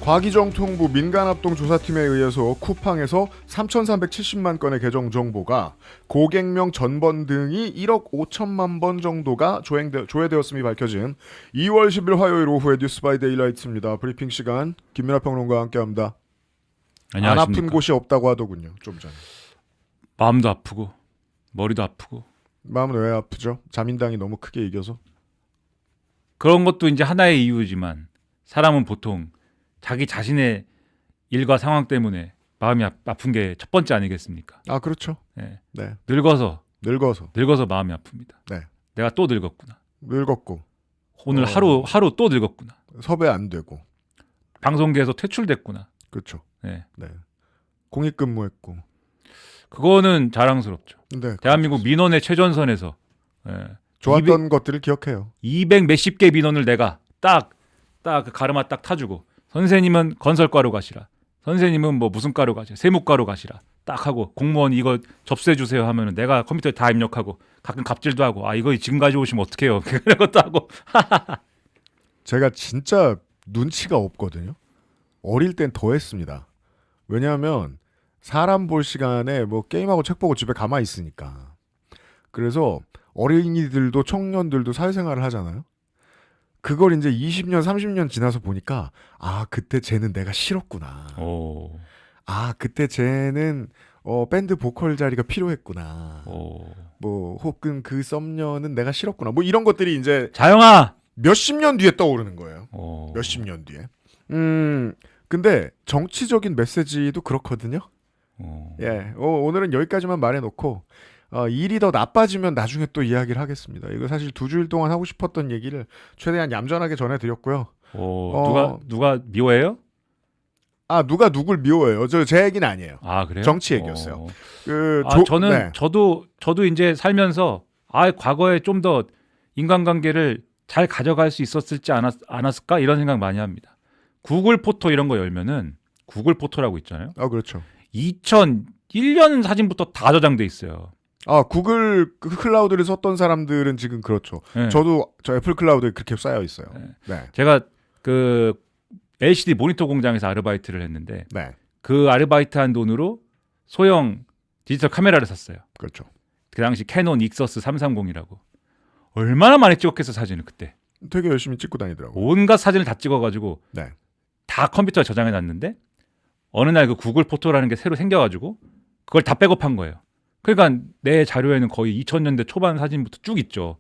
과기정통부 민간합동조사팀에 의해서 쿠팡에서 3,370만 건의 계정 정보가 고객명 전번 등이 1억 5천만 번 정도가 조회되었음이 밝혀진 2월 10일 화요일 오후의 뉴스 바이 데일라이트입니다. 브리핑 시간 김민하 평론가와 함께합니다. 안녕하십니까. 안 아픈 곳이 없다고 하더군요. 좀 전에. 마음도 아프고 머리도 아프고. 마음은 왜 아프죠? 자민당이 너무 크게 이겨서? 그런 것도 이제 하나의 이유지만 사람은 보통 자기 자신의 일과 상황 때문에 마음이 아픈 게 첫 번째 아니겠습니까? 아 그렇죠. 네. 네. 늙어서 마음이 아픕니다. 네. 내가 또 늙었구나. 늙었고 오늘 하루 또 늙었구나. 섭외 안 되고 방송계에서 퇴출됐구나. 그렇죠. 네. 네. 공익근무했고 그거는 자랑스럽죠. 네, 대한민국 민원의 최전선에서 좋았던 것들을 기억해요. 200 몇십 개 민원을 내가 딱 그 가르마 딱 타주고 선생님은 건설과로 가시라. 선생님은 뭐 무슨 과로 가시라. 세무과로 가시라. 딱 하고 공무원 이거 접수해 주세요 하면은 내가 컴퓨터에 다 입력하고 가끔 갑질도 하고 아 이거 지금 가져오시면 어떡해요. 그런 것도 하고. 제가 진짜 눈치가 없거든요. 어릴 땐 더 했습니다. 왜냐하면 사람 볼 시간에 뭐 게임하고 책 보고 집에 가만히 있으니까. 그래서 어린이들도 청년들도 사회생활을 하잖아요. 그걸 이제 20년, 30년 지나서 보니까 아 그때 쟤는 내가 싫었구나. 오. 아 그때 쟤는 밴드 보컬 자리가 필요했구나. 오. 뭐 혹은 그 썸녀는 내가 싫었구나. 뭐 이런 것들이 이제 자영아. 몇십 년 뒤에 떠오르는 거예요. 오. 몇십 년 뒤에. 근데 정치적인 메시지도 그렇거든요. 오. 예. 오늘은 여기까지만 말해놓고 일이 더 나빠지면 나중에 또 이야기를 하겠습니다. 이거 사실 2주일 동안 하고 싶었던 얘기를 최대한 얌전하게 전해드렸고요. 오. 누가 미워해요? 아 누가 누굴 미워해요? 제 얘기는 아니에요. 아 그래요? 정치 얘기였어요. 저는 네. 저도 이제 살면서 과거에 좀 더 인간관계를 잘 가져갈 수 있었을지 않았을까 이런 생각 많이 합니다. 구글 포토 이런 거 열면은 구글 포토라고 있잖아요. 그렇죠. 2001년 사진부터 다 저장돼 있어요. 구글 클라우드를 썼던 사람들은 지금 그렇죠. 네. 저도 저 애플 클라우드에 그렇게 쌓여 있어요. 네. 제가 그 LCD 모니터 공장에서 아르바이트를 했는데 네. 그 아르바이트한 돈으로 소형 디지털 카메라를 샀어요. 그렇죠. 그 당시 캐논 익서스 330이라고. 얼마나 많이 찍었겠어 사진을 그때. 되게 열심히 찍고 다니더라고요. 온갖 사진을 다 찍어가지고 네. 다 컴퓨터에 저장해놨는데 어느 날 그 구글 포토라는 게 새로 생겨가지고 그걸 다 백업한 거예요. 그러니까 내 자료에는 거의 2000년대 초반 사진부터 쭉 있죠.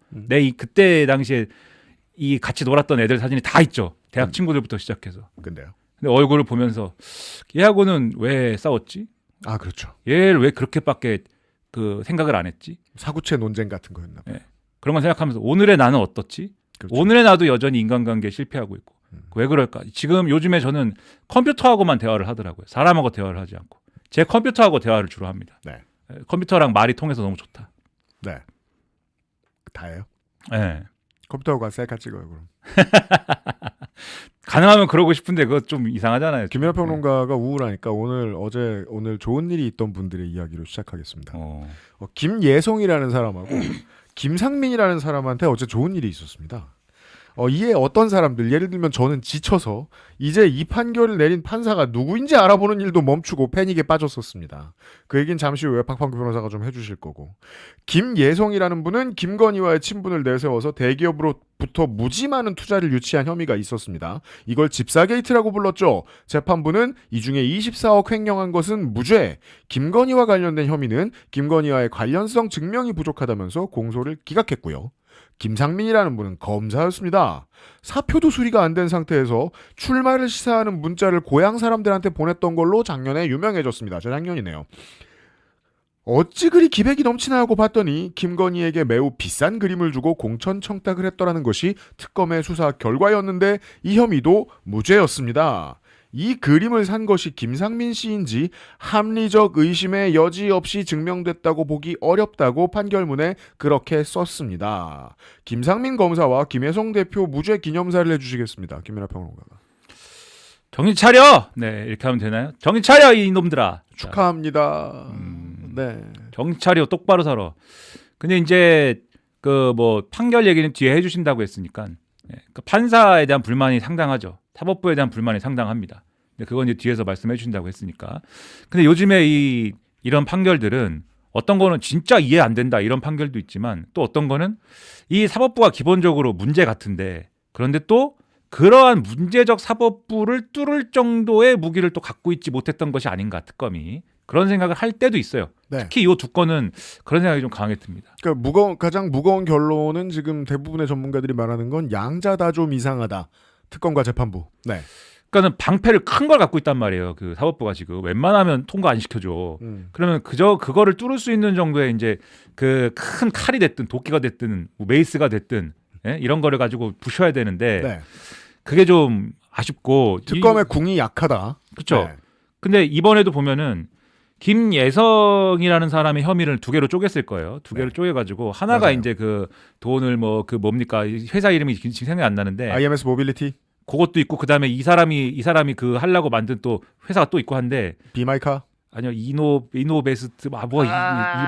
그때 당시에 이 같이 놀았던 애들 사진이 다 있죠. 대학 친구들부터 시작해서. 근데요. 근데 얼굴을 보면서 얘하고는 왜 싸웠지? 아 그렇죠. 얘를 왜 그렇게밖에 그 생각을 안 했지? 사구체 논쟁 같은 거였나 봐요. 네. 그런 걸 생각하면서 오늘의 나는 어떻지? 그렇죠. 오늘의 나도 여전히 인간관계에 실패하고 있고 왜 그럴까? 지금 요즘에 저는 컴퓨터하고만 대화를 하더라고요. 사람하고 대화를 하지 않고 제 컴퓨터하고 대화를 주로 합니다. 네. 컴퓨터랑 말이 통해서 너무 좋다. 네. 다예요? 네. 컴퓨터하고 셀카 찍어요 그럼. 가능하면 그러고 싶은데 그거 좀 이상하잖아요. 김민하 평론가가 우울하니까 오늘 좋은 일이 있던 분들의 이야기로 시작하겠습니다. 김예송이라는 사람하고 김상민이라는 사람한테 어제 좋은 일이 있었습니다. 이에 어떤 사람들 예를 들면 저는 지쳐서 이제 이 판결을 내린 판사가 누구인지 알아보는 일도 멈추고 패닉에 빠졌었습니다. 그 얘기는 잠시 후에 박판규 변호사가 좀 해주실 거고 김예송이라는 분은 김건희와의 친분을 내세워서 대기업으로부터 무지 많은 투자를 유치한 혐의가 있었습니다. 이걸 집사게이트라고 불렀죠. 재판부는 이 중에 24억 횡령한 것은 무죄, 김건희와 관련된 혐의는 김건희와의 관련성 증명이 부족하다면서 공소를 기각했고요. 김상민이라는 분은 검사였습니다. 사표도 수리가 안 된 상태에서 출마를 시사하는 문자를 고향 사람들한테 보냈던 걸로 작년에 유명해졌습니다. 재작년이네요. 어찌 그리 기백이 넘치나 하고 봤더니 김건희에게 매우 비싼 그림을 주고 공천 청탁을 했더라는 것이 특검의 수사 결과였는데 이 혐의도 무죄였습니다. 이 그림을 산 것이 김상민 씨인지 합리적 의심의 여지 없이 증명됐다고 보기 어렵다고 판결문에 그렇게 썼습니다. 김상민 검사와 김혜성 대표 무죄 기념사를 해주시겠습니다. 김민하 평론가가. 정신 차려! 네, 이렇게 하면 되나요? 정신 차려, 이놈들아! 축하합니다. 네. 정신 차려, 똑바로 살아. 근데 이제, 판결 얘기는 뒤에 해주신다고 했으니까, 그 판사에 대한 불만이 상당하죠. 사법부에 대한 불만이 상당합니다. 근데 그건 이제 뒤에서 말씀해 주신다고 했으니까. 근데 요즘에 이런 판결들은 어떤 거는 진짜 이해 안 된다 이런 판결도 있지만 또 어떤 거는 이 사법부가 기본적으로 문제 같은데 그런데 또 그러한 문제적 사법부를 뚫을 정도의 무기를 또 갖고 있지 못했던 것이 아닌가 특검이 그런 생각을 할 때도 있어요. 네. 특히 이 두 건은 그런 생각이 좀 강하게 듭니다. 그러니까 가장 무거운 결론은 지금 대부분의 전문가들이 말하는 건 양자 다 좀 이상하다. 특검과 재판부. 네. 그러니까는 방패를 큰 걸 갖고 있단 말이에요. 그 사법부가 지금 웬만하면 통과 안 시켜줘. 그러면 그거를 뚫을 수 있는 정도의 이제 그 큰 칼이 됐든 도끼가 됐든 뭐 메이스가 됐든 예? 이런 거를 가지고 부셔야 되는데 네. 그게 좀 아쉽고 특검의 궁이 약하다. 그렇죠. 네. 근데 이번에도 보면은 김예성이라는 사람의 혐의를 두 개로 쪼갰을 거예요. 두 개로 쪼개가지고 하나가 맞아요. 이제 그 돈을 뭐 그 뭡니까 회사 이름이 지금 생각이 안 나는데 IMS 모빌리티, 그것도 있고 그다음에 이 사람이 그 하려고 만든 또 회사가 또 있고 한데 비마이카. 아니요 이노베스트 뭐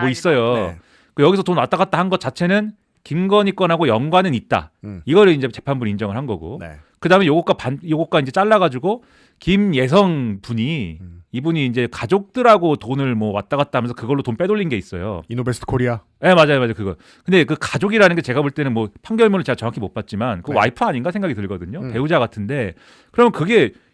있어요. 네. 그 여기서 돈 왔다 갔다 한 것 자체는 김건희 건하고 연관은 있다. 이거를 이제 재판부는 인정을 한 거고. 네. 그다음에 요것과 이제 잘라가지고 김예성 분이 이분이 이제 가족들하고 돈을 뭐 왔다 갔다 하면서 그걸로 돈 빼돌린 게 있어요. 이노베스트 코리아. 네, 맞아요 그거. 근데 그 가족이라는 게 제가 볼 때는 뭐 판결문을 제가 정확히 못 봤지만 그 네. 와이프 아닌가 생각이 들거든요. 배우자 같은데 그러면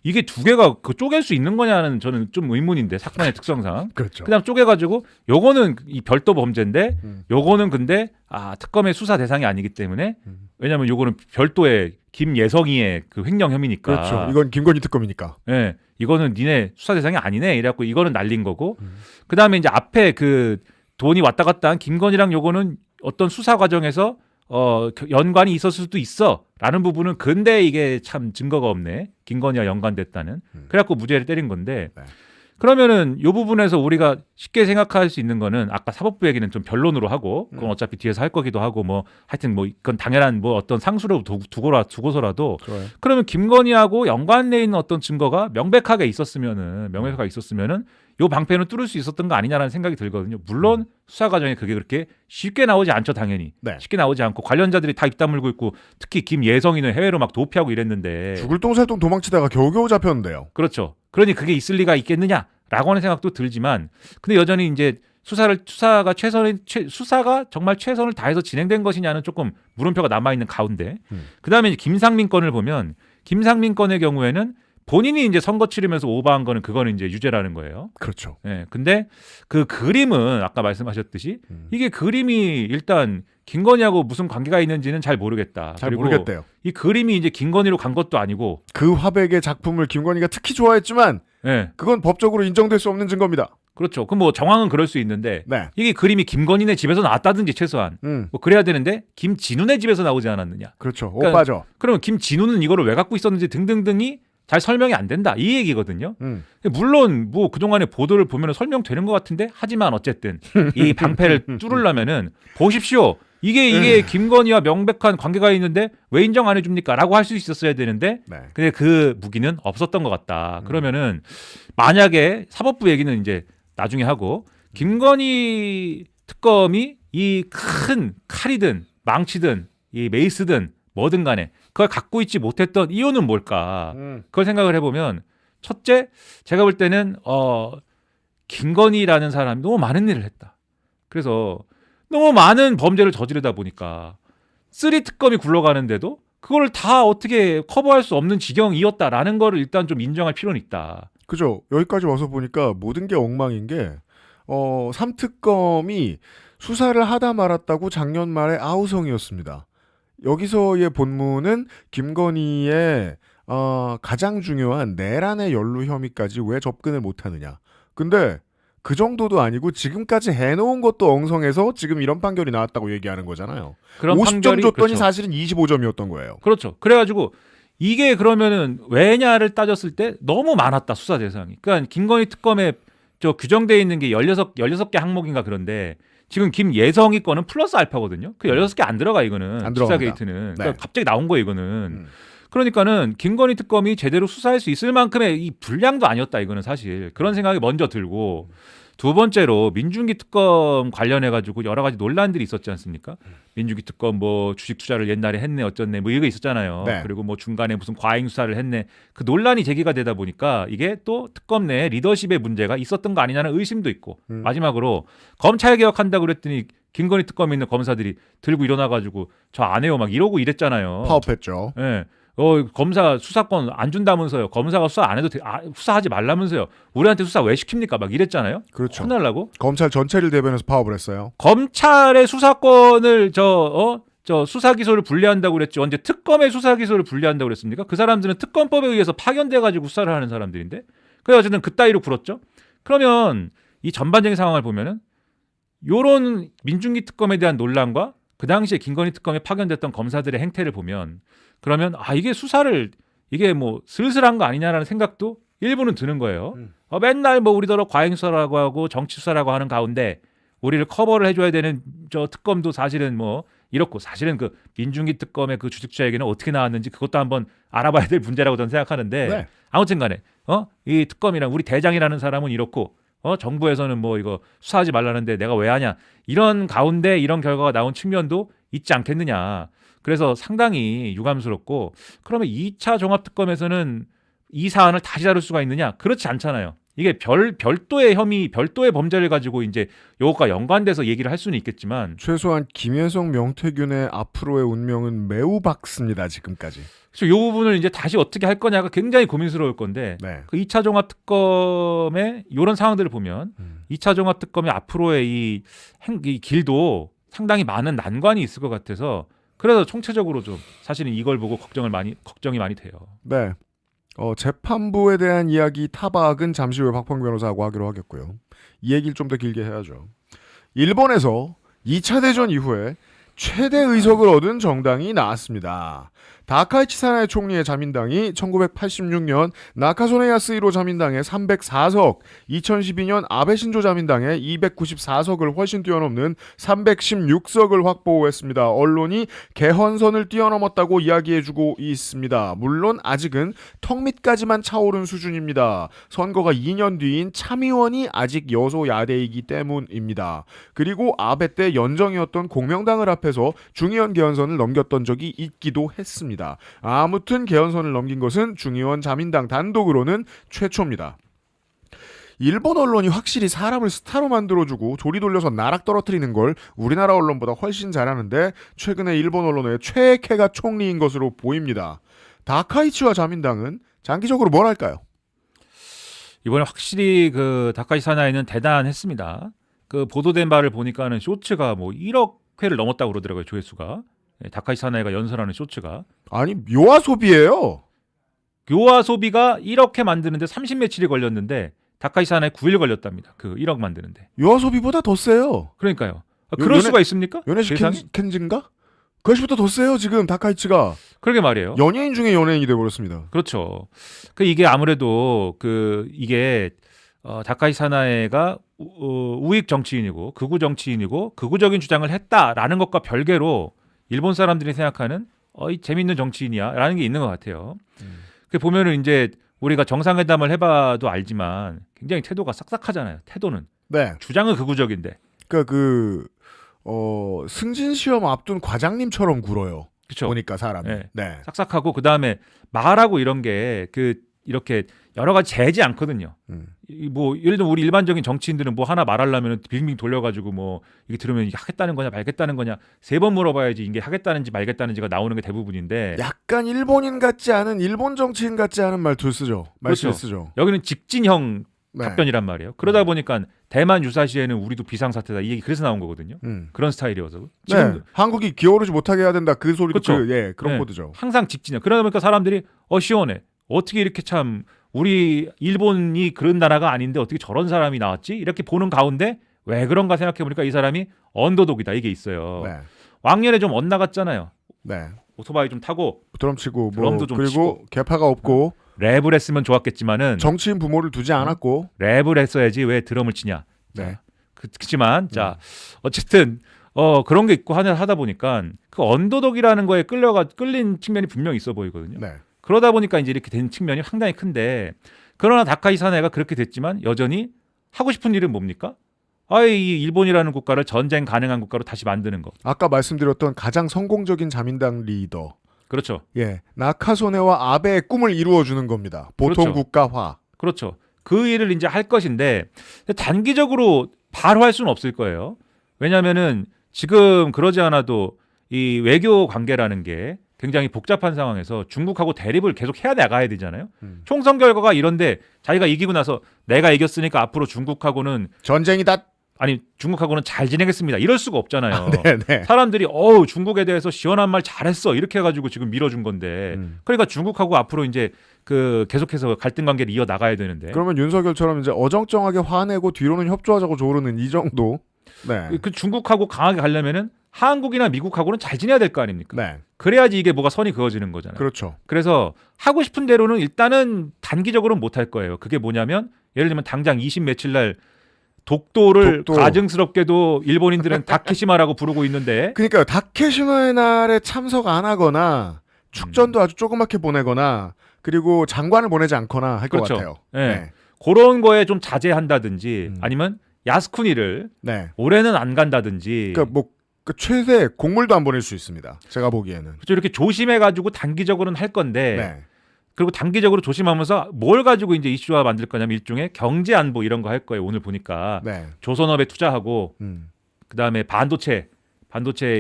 이게 두 개가 그 쪼갤 수 있는 거냐는 저는 좀 의문인데 사건의 특성상. 그렇죠. 그다음 쪼개가지고 요거는 이 별도 범죄인데 요거는 근데 특검의 수사 대상이 아니기 때문에 왜냐하면 요거는 별도의 김예성이의 그 횡령 혐의니까. 그렇죠. 이건 김건희 특검이니까. 네, 이거는 니네 수사 대상이 아니네. 이래갖고 이거는 날린 거고. 그 다음에 이제 앞에 그 돈이 왔다 갔다 한 김건희랑 요거는 어떤 수사 과정에서 연관이 있었을 수도 있어라는 부분은 근데 이게 참 증거가 없네. 김건희와 연관됐다는. 그래갖고 무죄를 때린 건데. 네. 그러면은 이 부분에서 우리가 쉽게 생각할 수 있는 거는 아까 사법부 얘기는 좀 변론으로 하고 그건 어차피 뒤에서 할 거기도 하고 뭐 하여튼 뭐 그건 당연한 뭐 어떤 상수로 두고서라도 좋아요. 그러면 김건희하고 연관돼 있는 어떤 증거가 명백하게 있었으면은 요 방패는 뚫을 수 있었던 거 아니냐라는 생각이 들거든요. 물론 수사 과정에 그게 그렇게 쉽게 나오지 않죠, 당연히. 네. 쉽게 나오지 않고 관련자들이 다 입 다물고 있고 특히 김예성이는 해외로 막 도피하고 이랬는데 죽을 똥살똥 도망치다가 겨우겨우 잡혔는데요. 그렇죠. 그러니 그게 있을 리가 있겠느냐라고 하는 생각도 들지만 근데 여전히 이제 수사가 정말 최선을 다해서 진행된 것이냐는 조금 물음표가 남아 있는 가운데 그다음에 이제 김상민 건을 보면 김상민 건의 경우에는 본인이 이제 선거 치르면서 오버한 거는 그거는 이제 유죄라는 거예요. 그렇죠. 예. 근데 그 그림은 아까 말씀하셨듯이 이게 그림이 일단 김건희하고 무슨 관계가 있는지는 잘 모르겠다. 잘 그리고 모르겠대요. 이 그림이 이제 김건희로 간 것도 아니고 그 화백의 작품을 김건희가 특히 좋아했지만 예. 그건 법적으로 인정될 수 없는 증거입니다. 그렇죠. 그럼 뭐 정황은 그럴 수 있는데 네. 이게 그림이 김건희네 집에서 나왔다든지 최소한 뭐 그래야 되는데 김진우네 집에서 나오지 않았느냐. 그렇죠. 그러니까 오빠죠. 그러면 김진우는 이거를 왜 갖고 있었는지 등등등이 잘 설명이 안 된다. 이 얘기거든요. 물론 뭐 그동안의 보도를 보면 설명되는 것 같은데 하지만 어쨌든 이 방패를 뚫으려면은 보십시오. 이게 김건희와 명백한 관계가 있는데 왜 인정 안 해줍니까? 라고 할 수 있었어야 되는데 네. 근데 그 무기는 없었던 것 같다. 그러면은 만약에 사법부 얘기는 이제 나중에 하고 김건희 특검이 이 큰 칼이든 망치든 이 메이스든 뭐든 간에 그걸 갖고 있지 못했던 이유는 뭘까? 그걸 생각을 해보면 첫째 제가 볼 때는 김건희라는 사람이 너무 많은 일을 했다. 그래서 너무 많은 범죄를 저지르다 보니까 쓰리 특검이 굴러가는데도 그걸 다 어떻게 커버할 수 없는 지경이었다라는 거를 일단 좀 인정할 필요는 있다. 그죠. 여기까지 와서 보니까 모든 게 엉망인 게 3특검이 수사를 하다 말았다고 작년 말에 아우성이었습니다. 여기서의 본문은 김건희의 가장 중요한 내란의 연루 혐의까지 왜 접근을 못하느냐. 근데 그 정도도 아니고 지금까지 해놓은 것도 엉성해서 지금 이런 판결이 나왔다고 얘기하는 거잖아요. 그런 50점 판결이, 줬더니 그렇죠. 사실은 25점이었던 거예요. 그렇죠. 그래가지고 이게 그러면은 왜냐를 따졌을 때 너무 많았다 수사 대상이. 그러니까 김건희 특검에 규정되어 있는 게 16개 항목인가 그런데 지금 김예성이 거는 플러스 알파거든요. 그 16개 안 들어가 이거는. 안 수사 들어갑니다. 게이트는. 네. 그러니까 갑자기 나온 거예요 이거는. 그러니까는 김건희 특검이 제대로 수사할 수 있을 만큼의 이 분량도 아니었다 이거는 사실. 그런 생각이 먼저 들고 두 번째로 민중기 특검 관련해 가지고 여러 가지 논란들이 있었지 않습니까? 민중기 특검 뭐 주식 투자를 옛날에 했네 어쩌네 뭐 이거 있었잖아요. 네. 그리고 뭐 중간에 무슨 과잉 수사를 했네. 그 논란이 제기가 되다 보니까 이게 또 특검 내 리더십의 문제가 있었던 거 아니냐는 의심도 있고 마지막으로 검찰 개혁한다고 그랬더니 김건희 특검에 있는 검사들이 들고 일어나 가지고 저 안 해요 막 이러고 이랬잖아요. 파업했죠. 예. 검사 수사권 안 준다면서요. 검사가 수사 안 해도 수사하지 말라면서요. 우리한테 수사 왜 시킵니까? 막 이랬잖아요. 그렇죠. 혼날라고. 검찰 전체를 대변해서 파업을 했어요. 검찰의 수사권을 저 수사 기소를 분리한다고 그랬지. 언제 특검의 수사 기소를 분리한다고 그랬습니까? 그 사람들은 특검법에 의해서 파견돼 가지고 수사를 하는 사람들인데. 그래서 어쨌든 그따위로 굴었죠. 그러면 이 전반적인 상황을 보면은 요런 민중기 특검에 대한 논란과 그 당시에 김건희 특검에 파견됐던 검사들의 행태를 보면 그러면 이게 수사를 이게 뭐 슬슬한 거 아니냐라는 생각도 일부는 드는 거예요. 맨날 뭐 우리더러 과잉 수사라고 하고 정치 수사라고 하는 가운데 우리를 커버를 해줘야 되는 저 특검도 사실은 뭐 이렇고 사실은 그 민중기 특검의 그 주식투자 얘기는 어떻게 나왔는지 그것도 한번 알아봐야 될 문제라고 저는 생각하는데 네. 아무튼간에 이 특검이랑 우리 대장이라는 사람은 이렇고 정부에서는 뭐 이거 수사하지 말라는데 내가 왜 하냐 이런 가운데 이런 결과가 나온 측면도 있지 않겠느냐. 그래서 상당히 유감스럽고 그러면 2차 종합특검에서는 이 사안을 다시 다룰 수가 있느냐? 그렇지 않잖아요. 이게 별도의 혐의, 별도의 범죄를 가지고 이제 요것과 연관돼서 얘기를 할 수는 있겠지만 최소한 김혜성, 명태균의 앞으로의 운명은 매우 밝습니다. 지금까지. 그래서 요 부분을 이제 다시 어떻게 할 거냐가 굉장히 고민스러울 건데 네. 그 2차 종합특검의 이런 상황들을 보면 2차 종합특검의 앞으로의 이 길도 상당히 많은 난관이 있을 것 같아서 그래서 총체적으로 좀 사실은 이걸 보고 걱정이 많이 돼요. 네. 재판부에 대한 이야기 타박은 잠시 후에 박평 변호사하고 하기로 하겠고요. 이 얘기를 좀 더 길게 해야죠. 일본에서 2차 대전 이후에 최대 의석을 얻은 정당이 나왔습니다. 다카이치 사나이 총리의 자민당이 1986년 나카소네 야스히로 자민당의 304석, 2012년 아베 신조 자민당의 294석을 훨씬 뛰어넘는 316석을 확보했습니다. 언론이 개헌선을 뛰어넘었다고 이야기해주고 있습니다. 물론 아직은 턱 밑까지만 차오른 수준입니다. 선거가 2년 뒤인 참의원이 아직 여소야대이기 때문입니다. 그리고 아베 때 연정이었던 공명당을 앞에서 중의원 개헌선을 넘겼던 적이 있기도 했습니다. 아무튼 개헌선을 넘긴 것은 중의원 자민당 단독으로는 최초입니다. 일본 언론이 확실히 사람을 스타로 만들어주고 조리 돌려서 나락 떨어뜨리는 걸 우리나라 언론보다 훨씬 잘하는데 최근에 일본 언론의 최애캐가 총리인 것으로 보입니다. 다카이치와 자민당은 장기적으로 뭘 할까요? 이번에 확실히 그 다카이치 사나이는 대단했습니다. 그 보도된 바를 보니까는 쇼츠가 뭐 1억 회를 넘었다고 그러더라고요. 조회수가. 다카이치 사나이가 연설하는 쇼츠가. 아니 요아소비예요. 요아소비가 1억 회 만드는데 30며칠이 걸렸는데 다카이치 사나이 9일 걸렸답니다. 그 1억 만드는데. 요아소비보다 더 세요. 그러니까요. 그럴 수가 있습니까? 연애식 켄진가? 그것보다 더 세요 지금 다카이치가. 그러게 말이에요. 연예인 중에 연예인이 돼버렸습니다. 그렇죠. 그 이게 아무래도 이게 다카이치 사나이가 우익 정치인이고 극우 정치인이고 극우적인 주장을 했다라는 것과 별개로 일본 사람들이 생각하는 이 재밌는 정치인이야라는 게 있는 것 같아요. 그 보면은 이제 우리가 정상회담을 해봐도 알지만 굉장히 태도가 싹싹하잖아요. 태도는. 네. 주장은 극우적인데. 그러니까 승진 시험 앞둔 과장님처럼 굴어요. 그렇죠. 보니까 사람이. 네. 네. 싹싹하고 그 다음에 말하고 이런 게 이렇게 여러 가지 재지 않거든요. 뭐 예를 들어 우리 일반적인 정치인들은 뭐 하나 말하려면 빙빙 돌려가지고 뭐 이게 들으면 이게 하겠다는 거냐 말겠다는 거냐 3번 물어봐야지 이게 하겠다는지 말겠다는지가 나오는 게 대부분인데. 약간 일본인 같지 않은 일본 정치인 같지 않은 말투를 쓰죠. 말투를 그렇죠. 쓰죠. 여기는 직진형 네. 답변이란 말이에요. 그러다 보니까 대만 유사시에는 우리도 비상사태다 이 얘기 그래서 나온 거거든요. 그런 스타일이어서 지금 네. 한국이 기어오르지 못하게 해야 된다 그 소리도 그렇죠. 그런 네. 코드죠. 항상 직진형. 그러다 보니까 사람들이 시원해. 어떻게 이렇게 참 우리 일본이 그런 나라가 아닌데 어떻게 저런 사람이 나왔지? 이렇게 보는 가운데 왜 그런가 생각해 보니까 이 사람이 언더독이다 이게 있어요. 네. 왕년에 좀 엇나갔잖아요. 네. 오토바이 좀 타고 드럼 치고 드럼도 좀 그리고 치고. 개파가 없고 랩을 했으면 좋았겠지만은 정치인 부모를 두지 않았고. 랩을 했어야지 왜 드럼을 치냐. 네. 그렇지만 자 어쨌든 그런 게 있고 하다 보니까 그 언더독이라는 거에 끌린 측면이 분명히 있어 보이거든요. 네. 그러다 보니까 이제 이렇게 된 측면이 상당히 큰데 그러나 다카이 사나이가 그렇게 됐지만 여전히 하고 싶은 일은 뭡니까? 이 일본이라는 국가를 전쟁 가능한 국가로 다시 만드는 거. 아까 말씀드렸던 가장 성공적인 자민당 리더. 그렇죠. 예, 나카소네와 아베의 꿈을 이루어주는 겁니다. 보통 그렇죠. 국가화. 그렇죠. 그 일을 이제 할 것인데 단기적으로 바로 할 수는 없을 거예요. 왜냐하면은 지금 그러지 않아도 이 외교 관계라는 게 굉장히 복잡한 상황에서 중국하고 대립을 계속 해야 나가야 되잖아요. 총선 결과가 이런데 자기가 이기고 나서 내가 이겼으니까 앞으로 중국하고는 전쟁이다. 아니 중국하고는 잘 지내겠습니다. 이럴 수가 없잖아요. 네네. 사람들이 중국에 대해서 시원한 말 잘했어 이렇게 해가지고 지금 밀어준 건데 그러니까 중국하고 앞으로 이제 그 계속해서 갈등 관계를 이어 나가야 되는데 그러면 윤석열처럼 이제 어정쩡하게 화내고 뒤로는 협조하자고 조르는 이 정도. 네. 그 중국하고 강하게 가려면은 한국이나 미국하고는 잘 지내야 될 거 아닙니까? 네. 그래야지 이게 뭐가 선이 그어지는 거잖아요. 그렇죠. 그래서 하고 싶은 대로는 일단은 단기적으로는 못 할 거예요. 그게 뭐냐면 예를 들면 당장 20 며칠 날 독도를 독도. 가증스럽게도 일본인들은 다케시마라고 부르고 있는데 그러니까요. 다케시마의 날에 참석 안 하거나 축전도 아주 조그맣게 보내거나 그리고 장관을 보내지 않거나 할 것 그렇죠. 같아요. 네. 그런 거에 좀 자제한다든지 아니면 야스쿠니를 네. 올해는 안 간다든지 그러니까 뭐 최대 곡물도 안 보낼 수 있습니다. 제가 보기에는. 그렇죠. 이렇게 조심해가지고 단기적으로는 할 건데 네. 그리고 단기적으로 조심하면서 뭘 가지고 이제 이슈화 만들 거냐면 일종의 경제 안보 이런 거 할 거예요. 오늘 보니까 네. 조선업에 투자하고 그다음에 반도체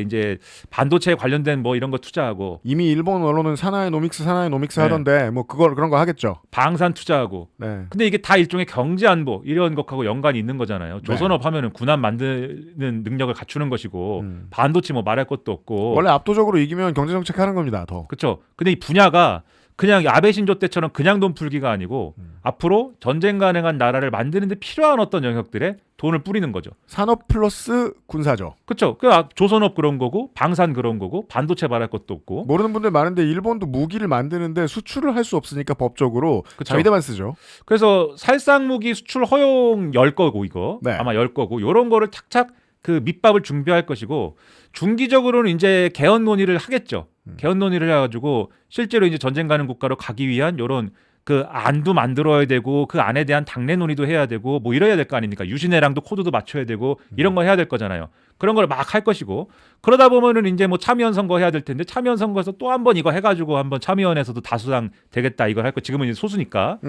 이제 반도체에 관련된 뭐 이런 거 투자하고 이미 일본 언론은 사나이 노믹스 네. 하던데 뭐 그런 거 하겠죠. 방산 투자하고 네. 근데 이게 다 일종의 경제 안보 이런 것하고 연관이 있는 거잖아요. 조선업 하면은 군함 만드는 능력을 갖추는 것이고 반도체 뭐 말할 것도 없고 원래 압도적으로 이기면 경제 정책 하는 겁니다. 더. 그렇죠. 근데 이 분야가 그냥 아베 신조 때처럼 그냥 돈 풀기가 아니고 앞으로 전쟁 가능한 나라를 만드는 데 필요한 어떤 영역들에 돈을 뿌리는 거죠. 산업 플러스 군사죠. 그렇죠. 조선업 그런 거고 방산 그런 거고 반도체 말할 것도 없고 모르는 분들 많은데 일본도 무기를 만드는데 수출을 할 수 없으니까 법적으로 그쵸. 자위대만 쓰죠. 그래서 살상 무기 수출 허용 열 거고 이거 네. 아마 열 거고 이런 거를 착착 그 밑밥을 준비할 것이고 중기적으로는 이제 개헌 논의를 하겠죠. 개헌 논의를 해가지고 실제로 이제 전쟁 가는 국가로 가기 위한 이런 그 안도 만들어야 되고 그 안에 대한 당내 논의도 해야 되고 뭐 이래야 될 거 아닙니까? 유신회랑도 코드도 맞춰야 되고 이런 거 해야 될 거잖아요. 그런 걸 막 할 것이고 그러다 보면은 이제 뭐 참여연 선거 해야 될 텐데 참여연 선거에서 또 한 번 이거 해가지고 한번 참여연에서도 다수당 되겠다 이걸 할 거. 지금은 이제 소수니까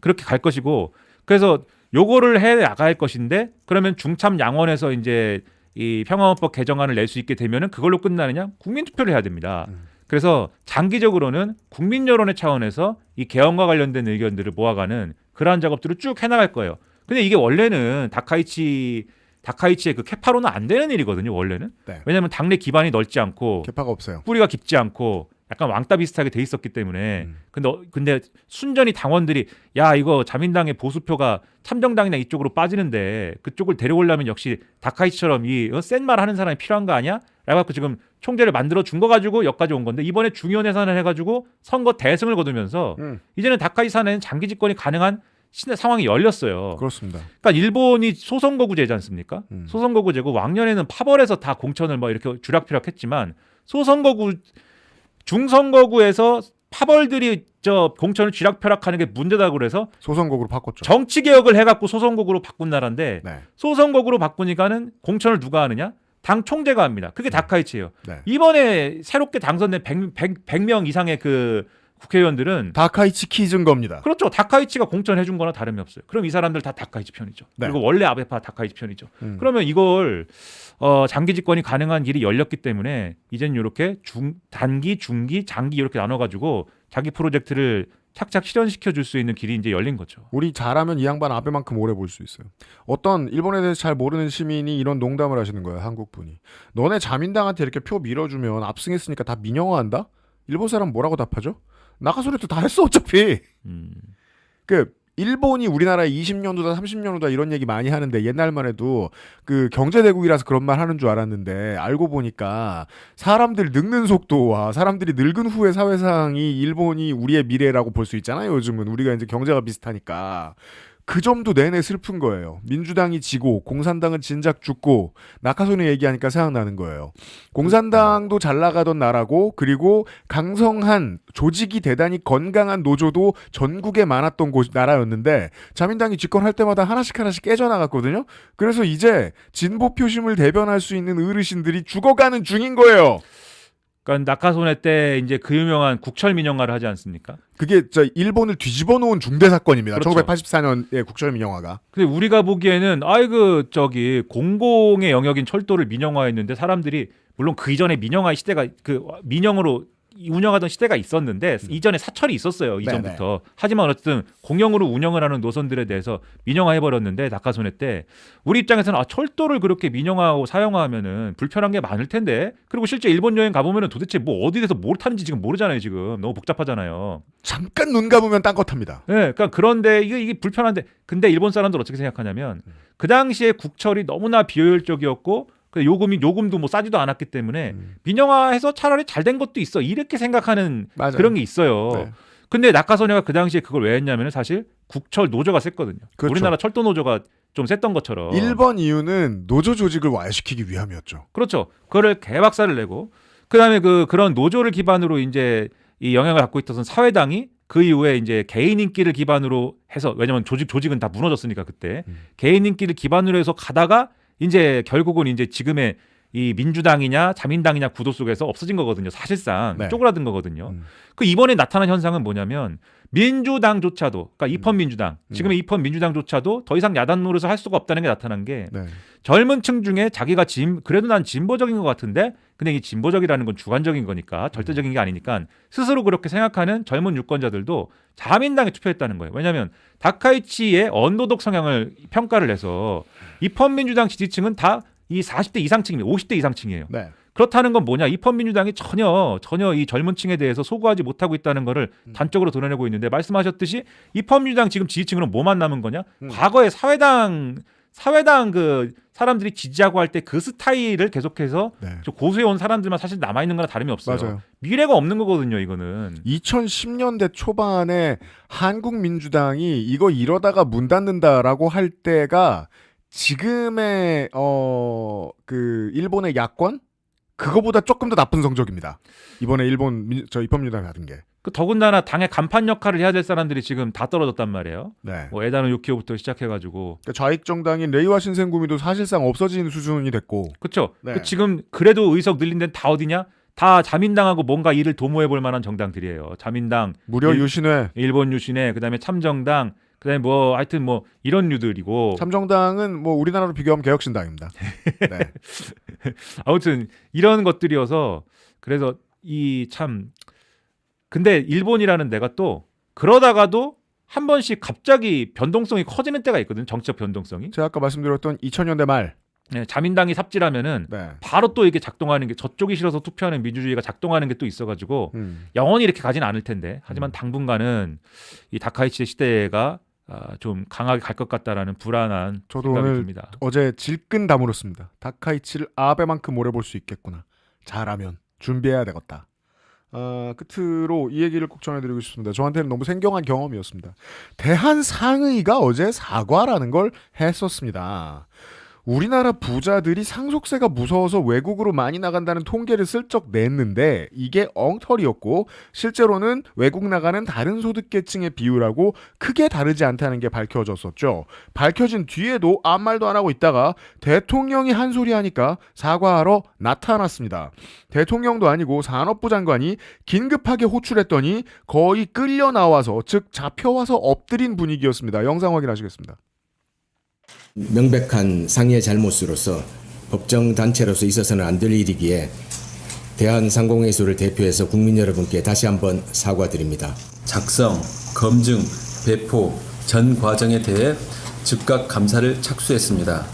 그렇게 갈 것이고 그래서 요거를 해 나갈 것인데 그러면 중참 양원에서 이제 이 평화헌법 개정안을 낼 수 있게 되면은 그걸로 끝나느냐? 국민 투표를 해야 됩니다. 그래서 장기적으로는 국민 여론의 차원에서 이 개헌과 관련된 의견들을 모아가는 그러한 작업들을 쭉 해나갈 거예요. 근데 이게 원래는 다카이치의 그 캐파로는 안 되는 일이거든요. 원래는. 네. 왜냐하면 당내 기반이 넓지 않고 개파가 없어요. 뿌리가 깊지 않고 약간 왕따 비슷하게 돼 있었기 때문에 근데 순전히 당원들이 야 이거 자민당의 보수표가 참정당이나 이쪽으로 빠지는데 그쪽을 데려오려면 역시 다카이치처럼 이 센 말 하는 사람이 필요한 거 아니야? 라고 갖고 지금 총재를 만들어 준 거 가지고 여기까지 온 건데 이번에 중의원 해산을 해가지고 선거 대승을 거두면서 이제는 다카이치 사내는 장기 집권이 가능한 상황이 열렸어요. 그렇습니다. 그러니까 일본이 소선거구제지 않습니까? 소선거구제고 왕년에는 파벌에서 다 공천을 뭐 이렇게 주락펴락했지만 중선거구에서 파벌들이 저 공천을 쥐락펴락하는 게 문제다고 그래서 소선곡으로 바꿨죠. 정치 개혁을 해갖고 소선거구로 바꾼 나라인데 네. 소선거구로 바꾸니까는 공천을 누가 하느냐? 당 총재가 합니다. 그게 다카이치예요. 네. 이번에 새롭게 당선된 100명 이상의 그 국회의원들은 다카이치 키즈인 겁니다. 그렇죠. 다카이치가 공천해준 거나 다름이 없어요. 그럼 이 사람들 다 다카이치 편이죠. 네. 그리고 원래 아베파 다카이치 편이죠. 그러면 이걸 장기 집권이 가능한 길이 열렸기 때문에 이제는 이렇게 단기, 중기, 장기 이렇게 나눠가지고 자기 프로젝트를 착착 실현시켜 줄 수 있는 길이 이제 열린 거죠. 우리 잘하면 이 양반 아베만큼 오래 볼 수 있어요. 어떤 일본에 대해서 잘 모르는 시민이 이런 농담을 하시는 거예요. 한국분이. 너네 자민당한테 이렇게 표 밀어주면 압승했으니까 다 민영화한다? 일본 사람 뭐라고 답하죠? 나가소리도 다 했어 어차피. 그 일본이 우리나라에 20년도다 30년도다 이런 얘기 많이 하는데 옛날만 해도 그 경제대국이라서 그런 말 하는 줄 알았는데 알고 보니까 사람들 늙는 속도와 사람들이 늙은 후의 사회상이 일본이 우리의 미래라고 볼 수 있잖아요. 요즘은 우리가 이제 경제가 비슷하니까 그 점도 내내 슬픈 거예요. 민주당이 지고 공산당은 진작 죽고 낙하손이 얘기하니까 생각나는 거예요. 공산당도 잘 나가던 나라고 그리고 강성한 조직이 대단히 건강한 노조도 전국에 많았던 나라였는데 자민당이 집권할 때마다 하나씩 깨져나갔거든요. 그래서 이제 진보 표심을 대변할 수 있는 어르신들이 죽어가는 중인 거예요. 그러니까 낙하손해 때 이제 그 유명한 국철 민영화를 하지 않습니까? 그게 일본을 뒤집어 놓은 중대 사건입니다. 그렇죠. 1984년에 국철 민영화가. 근데 우리가 보기에는 공공의 영역인 철도를 민영화했는데 사람들이 물론 그 이전에 민영화 시대가 민영으로 운영하던 시대가 있었는데 이전에 사철이 있었어요. 이전부터. 하지만 어쨌든 공영으로 운영을 하는 노선들에 대해서 민영화해버렸는데 낙하손해 때 우리 입장에서는 철도를 그렇게 민영화하고 사용하면은 불편한 게 많을 텐데 그리고 실제 일본 여행 가보면은 도대체 뭐 어디에서 뭘 타는지 지금 모르잖아요. 지금 너무 복잡하잖아요. 잠깐 눈 감으면 딴 거 탑니다. 네, 그러니까 그런데 이게 불편한데 근데 일본 사람들 어떻게 생각하냐면 그 당시에 국철이 너무나 비효율적이었고 요금도 뭐 싸지도 않았기 때문에 민영화해서 차라리 잘 된 것도 있어 이렇게 생각하는 맞아요. 그런 게 있어요. 네. 근데 낙하소녀가 그 당시에 그걸 왜 했냐면 사실 국철 노조가 셌거든요. 그렇죠. 우리나라 철도 노조가 좀 셌던 것처럼. 1번 이유는 노조 조직을 와해시키기 위함이었죠. 그렇죠. 그거를 개박살을 내고 그다음에 그런 노조를 기반으로 이제 이 영향을 갖고 있었던 사회당이 그 이후에 이제 개인 인기를 기반으로 해서 왜냐면 조직은 다 무너졌으니까 그때 개인 인기를 기반으로 해서 가다가 이제 결국은 이제 지금의 이 민주당이냐 자민당이냐 구도 속에서 없어진 거거든요. 사실상 네. 쪼그라든 거거든요. 그 이번에 나타난 현상은 뭐냐면 민주당조차도 그러니까 입헌 민주당 지금의 입헌 민주당조차도 더 이상 야당 노릇을 할 수가 없다는 게 나타난 게 네. 젊은 층 중에 자기가 그래도 난 진보적인 것 같은데 근데 이 진보적이라는 건 주관적인 거니까 절대적인 게 아니니까 스스로 그렇게 생각하는 젊은 유권자들도 자민당에 투표했다는 거예요. 왜냐하면 다카이치의 언더독 성향을 평가를 해서 입헌민주당 지지층은 다 이 40대 이상층입니다. 50대 이상층이에요. 네. 그렇다는 건 뭐냐? 입헌민주당이 전혀 이 젊은 층에 대해서 소구하지 못하고 있다는 거를 단적으로 드러내고 있는데 말씀하셨듯이 입헌민주당 지금 지지층으로는 뭐만 남은 거냐? 과거에 사회당 그 사람들이 지지하고 할 때 그 스타일을 계속해서 네. 고수해온 사람들만 사실 남아있는 거나 다름이 없어요. 맞아요. 미래가 없는 거거든요. 이거는. 2010년대 초반에 한국민주당이 이거 이러다가 문 닫는다라고 할 때가 지금의 그 일본의 야권 그거보다 조금 더 나쁜 성적입니다. 이번에 입헌민주당이 받은 게. 더군다나 당의 간판 역할을 해야 될 사람들이 지금 다 떨어졌단 말이에요. 네. 뭐 에다노 유키오부터 시작해가지고. 그러니까 좌익 정당인 레이와 신생구미도 사실상 없어진 수준이 됐고. 그렇죠. 네. 지금 그래도 의석 늘린 데는 다 어디냐? 다 자민당하고 뭔가 일을 도모해 볼 만한 정당들이에요. 자민당, 무려 유신회. 일본 유신회, 그다음에 참정당, 그다음에 뭐 하여튼 뭐 이런 류들이고. 참정당은 뭐 우리나라로 비교하면 개혁신당입니다. 네. 아무튼 이런 것들이어서 그래서 근데 일본이라는 데가 또 그러다가도 한 번씩 갑자기 변동성이 커지는 때가 있거든요. 정치적 변동성이. 제가 아까 말씀드렸던 2000년대 말. 네, 자민당이 삽질하면은 네. 바로 또 이게 작동하는 게 저쪽이 싫어서 투표하는 민주주의가 작동하는 게 또 있어가지고 영원히 이렇게 가진 않을 텐데 하지만 당분간은 이 다카이치의 시대가 좀 강하게 갈 것 같다라는 불안한 저도 생각이 오늘 듭니다. 어제 질끈 다 물었습니다. 다카이치를 아베만큼 오래 볼 수 있겠구나. 잘하면 준비해야 되겠다. 끝으로 이 얘기를 꼭 전해드리고 싶습니다. 저한테는 너무 생경한 경험이었습니다. 대한상의가 어제 사과라는 걸 했었습니다. 우리나라 부자들이 상속세가 무서워서 외국으로 많이 나간다는 통계를 슬쩍 냈는데 이게 엉터리였고 실제로는 외국 나가는 다른 소득계층의 비율하고 크게 다르지 않다는 게 밝혀졌었죠. 밝혀진 뒤에도 아무 말도 안 하고 있다가 대통령이 한 소리 하니까 사과하러 나타났습니다. 대통령도 아니고 산업부 장관이 긴급하게 호출했더니 거의 끌려 나와서 즉 잡혀와서 엎드린 분위기였습니다. 영상 확인하시겠습니다. 명백한 상해의 잘못으로서 법정 단체로서 있어서는 안 될 일이기에 대한상공회의소를 대표해서 국민 여러분께 다시 한번 사과드립니다. 작성, 검증, 배포 전 과정에 대해 즉각 감사를 착수했습니다.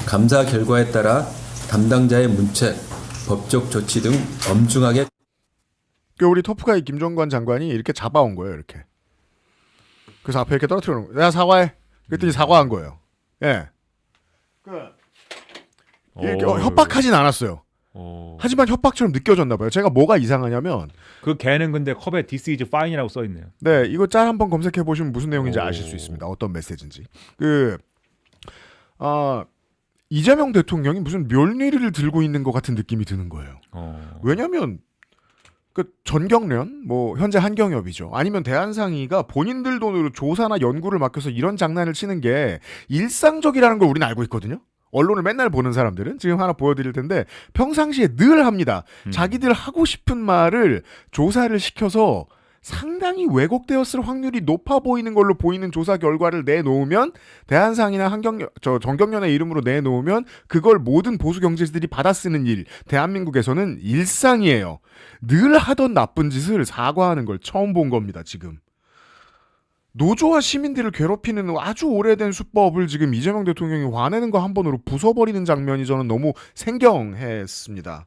감사 결과에 따라 담당자의 문책, 법적 조치 등 엄중하게 우리 터프가이 김정관 장관이 이렇게 잡아온 거예요. 이렇게. 그래서 앞에 이렇게 떨어뜨려 놓은 거예요. 내가 사과해. 그랬더니 사과한 거예요. 예. 이렇게 협박하진 않았어요. 하지만 협박처럼 느껴졌나 봐요. 제가 뭐가 이상하냐면 그 개는 근데 컵에 This is fine이라고 써 있네요. 네, 이거 짤 한번 검색해 보시면 무슨 내용인지 오. 아실 수 있습니다. 어떤 메시지인지. 이재명 대통령이 무슨 멸니를 들고 있는 것 같은 느낌이 드는 거예요. 왜냐하면 그 전경련, 뭐 현재 한경협이죠. 아니면 대한상의가 본인들 돈으로 조사나 연구를 맡겨서 이런 장난을 치는 게 일상적이라는 걸 우리는 알고 있거든요. 언론을 맨날 보는 사람들은 지금 하나 보여드릴 텐데 평상시에 늘 합니다. 자기들 하고 싶은 말을 조사를 시켜서 상당히 왜곡되었을 확률이 높아 보이는 걸로 보이는 조사 결과를 내놓으면 대한상이나 정경련의 이름으로 내놓으면 그걸 모든 보수 경제지들이 받아쓰는 일 대한민국에서는 일상이에요. 늘 하던 나쁜 짓을 사과하는 걸 처음 본 겁니다. 지금. 노조와 시민들을 괴롭히는 아주 오래된 수법을 지금 이재명 대통령이 화내는 거 한 번으로 부숴버리는 장면이 저는 너무 생경했습니다.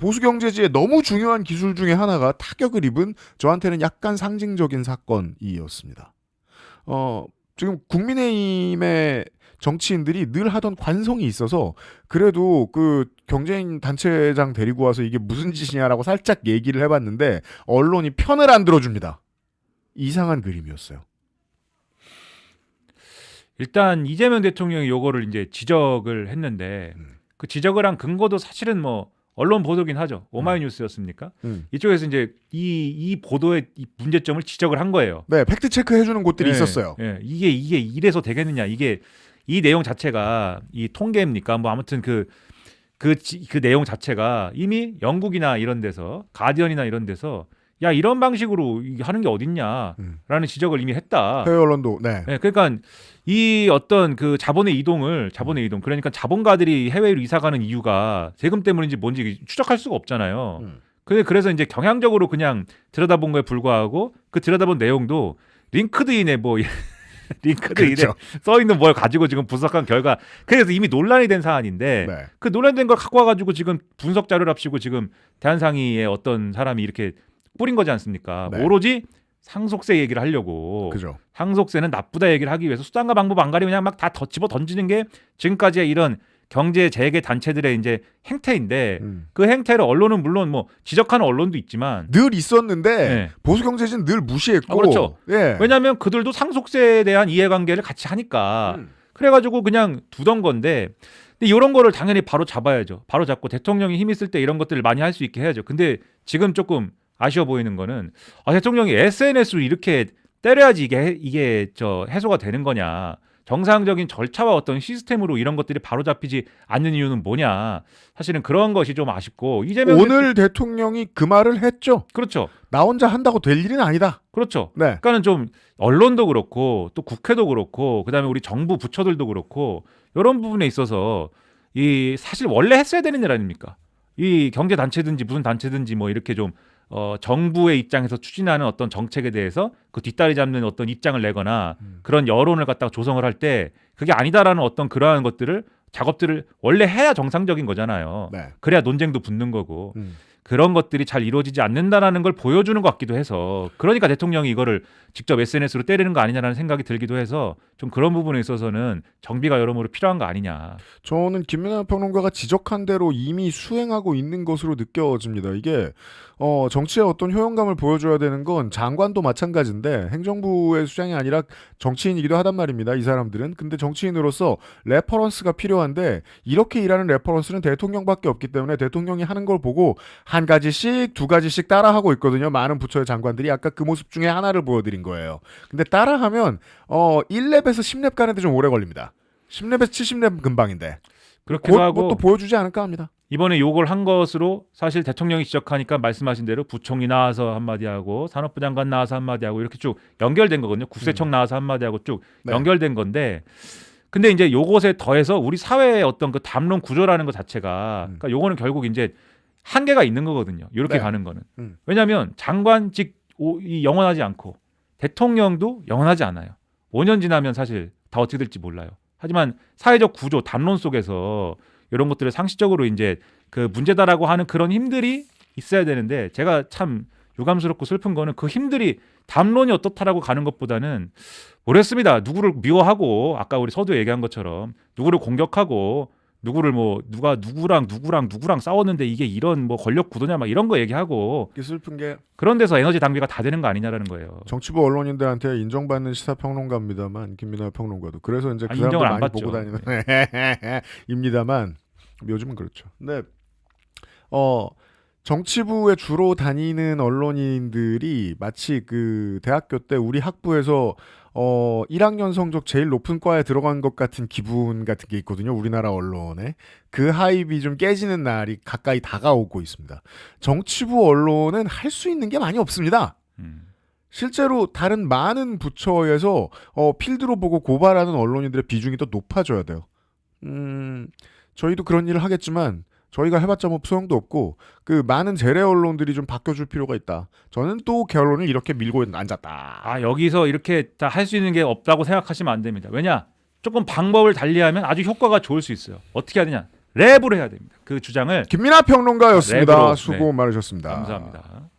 보수 경제지의 너무 중요한 기술 중에 하나가 타격을 입은 저한테는 약간 상징적인 사건이었습니다. 지금 국민의힘의 정치인들이 늘 하던 관성이 있어서 그래도 그 경제인 단체장 데리고 와서 이게 무슨 짓이냐라고 살짝 얘기를 해봤는데 언론이 편을 안 들어줍니다. 이상한 그림이었어요. 일단 이재명 대통령이 요거를 이제 지적을 했는데 그 지적을 한 근거도 사실은 뭐 언론 보도긴 하죠. 오마이뉴스였습니까? 이쪽에서 이제 이 보도의 이 문제점을 지적을 한 거예요. 네, 팩트 체크 해주는 곳들이 있었어요. 이게 이래서 되겠느냐? 이게 이 내용 자체가 이 통계입니까? 뭐 아무튼 그 내용 자체가 이미 영국이나 이런 데서 가디언이나 이런 데서 야 이런 방식으로 하는 게 어딨냐라는 지적을 이미 했다. 해외 언론도 네. 그러니까 이 어떤 그 자본의 이동 그러니까 자본가들이 해외로 이사 가는 이유가 세금 때문인지 뭔지 추적할 수가 없잖아요. 그래서 이제 경향적으로 그냥 들여다본 거에 불과하고 그 들여다본 내용도 링크드인에 그렇죠. 써 있는 뭘 가지고 지금 분석한 결과 그래서 이미 논란이 된 사안인데 네. 그 논란된 걸 갖고 와가지고 지금 분석 자료를 합치고 지금 대한상의의 어떤 사람이 이렇게 뿌린 거지 않습니까? 네. 오로지 상속세 얘기를 하려고. 그죠. 상속세는 나쁘다 얘기를 하기 위해서 수단과 방법 안 가리고 그냥 막 다 집어 던지는 게 지금까지의 이런 경제 재계 단체들의 이제 행태인데 그 행태를 언론은 물론 뭐 지적하는 언론도 있지만 늘 있었는데 네. 보수 경제지는 늘 무시했고. 그렇죠. 예. 왜냐하면 그들도 상속세에 대한 이해관계를 같이 하니까 그래가지고 그냥 두던 건데 근데 이런 거를 당연히 바로 잡아야죠. 바로 잡고 대통령이 힘 있을 때 이런 것들을 많이 할 수 있게 해야죠. 근데 지금 조금 아쉬워 보이는 거는 대통령이 SNS로 이렇게 때려야지 이게 해소가 되는 거냐. 정상적인 절차와 어떤 시스템으로 이런 것들이 바로 잡히지 않는 이유는 뭐냐. 사실은 그런 것이 좀 아쉽고 오늘 대통령이 그 말을 했죠. 그렇죠. 나 혼자 한다고 될 일은 아니다. 그렇죠. 네. 그러니까는 좀 언론도 그렇고 또 국회도 그렇고 그다음에 우리 정부 부처들도 그렇고 이런 부분에 있어서 이 사실 원래 했어야 되는 일 아닙니까? 이 경제 단체든지 무슨 단체든지 뭐 이렇게 좀 정부의 입장에서 추진하는 어떤 정책에 대해서 그 뒷다리 잡는 어떤 입장을 내거나 그런 여론을 갖다가 조성을 할 때 그게 아니다라는 어떤 그러한 것들을 작업들을 원래 해야 정상적인 거잖아요. 네. 그래야 논쟁도 붙는 거고 그런 것들이 잘 이루어지지 않는다라는 걸 보여주는 것 같기도 해서 그러니까 대통령이 이거를 직접 SNS로 때리는 거 아니냐라는 생각이 들기도 해서 좀 그런 부분에 있어서는 정비가 여러모로 필요한 거 아니냐. 저는 김민하 평론가가 지적한 대로 이미 수행하고 있는 것으로 느껴집니다. 이게 정치의 어떤 효용감을 보여줘야 되는 건 장관도 마찬가지인데 행정부의 수장이 아니라 정치인이기도 하단 말입니다. 이 사람들은. 근데 정치인으로서 레퍼런스가 필요한데 이렇게 일하는 레퍼런스는 대통령밖에 없기 때문에 대통령이 하는 걸 보고 한 가지씩 두 가지씩 따라하고 있거든요. 많은 부처의 장관들이 아까 그 모습 중에 하나를 보여드린 거예요. 근데 따라하면 1렙에서 10렙 가는데 좀 오래 걸립니다. 10렙에서 70렙 금방인데 그렇기도 하고 또 보여주지 않을까 합니다. 이번에 요걸 한 것으로 사실 대통령이 지적하니까 말씀하신 대로 부총리 나와서 한마디 하고 산업부 장관 나와서 한마디 하고 이렇게 쭉 연결된 거거든요. 국세청 나와서 한마디 하고 쭉 네. 연결된 건데 근데 이제 요것에 더해서 우리 사회의 어떤 그 담론 구조라는 것 자체가 그러니까 요거는 결국 이제 한계가 있는 거거든요. 이렇게 네. 가는 거는. 왜냐하면 장관직이 영원하지 않고 대통령도 영원하지 않아요. 5년 지나면 사실 다 어떻게 될지 몰라요. 하지만 사회적 구조, 담론 속에서 이런 것들을 상식적으로 이제 그 문제다라고 하는 그런 힘들이 있어야 되는데 제가 참 유감스럽고 슬픈 거는 그 힘들이 담론이 어떻다라고 가는 것보다는 모르겠습니다. 누구를 미워하고 아까 우리 서두에 얘기한 것처럼 누구를 공격하고 누구를 뭐 누가 누구랑 싸웠는데 이게 이런 뭐 권력 구도냐 막 이런 거 얘기하고 이게 슬픈 게 그런 데서 에너지 낭비가 다 되는 거 아니냐라는 거예요. 정치부 언론인들한테 인정받는 시사평론가입니다만 김민하 평론가도 그래서 이제 그 사람들 인정을 안 많이 받죠. 보고 다니는 입니다만 요즘은 그렇죠. 근데 정치부에 주로 다니는 언론인들이 마치 그 대학교 때 우리 학부에서 1학년 성적 제일 높은 과에 들어간 것 같은 기분 같은 게 있거든요. 우리나라 언론에. 그 하입이 좀 깨지는 날이 가까이 다가오고 있습니다. 정치부 언론은 할 수 있는 게 많이 없습니다. 실제로 다른 많은 부처에서 필드로 보고 고발하는 언론인들의 비중이 더 높아져야 돼요. 저희도 그런 일을 하겠지만 저희가 해봤자 뭐 소용도 없고 그 많은 재래 언론들이 좀 바뀌어줄 필요가 있다. 저는 또 결론을 이렇게 밀고 앉았다. 아 여기서 이렇게 다 할 수 있는 게 없다고 생각하시면 안 됩니다. 왜냐? 조금 방법을 달리하면 아주 효과가 좋을 수 있어요. 어떻게 해야 되냐? 랩으로 해야 됩니다. 그 주장을 김민하 평론가였습니다. 랩으로, 수고 네. 많으셨습니다. 감사합니다.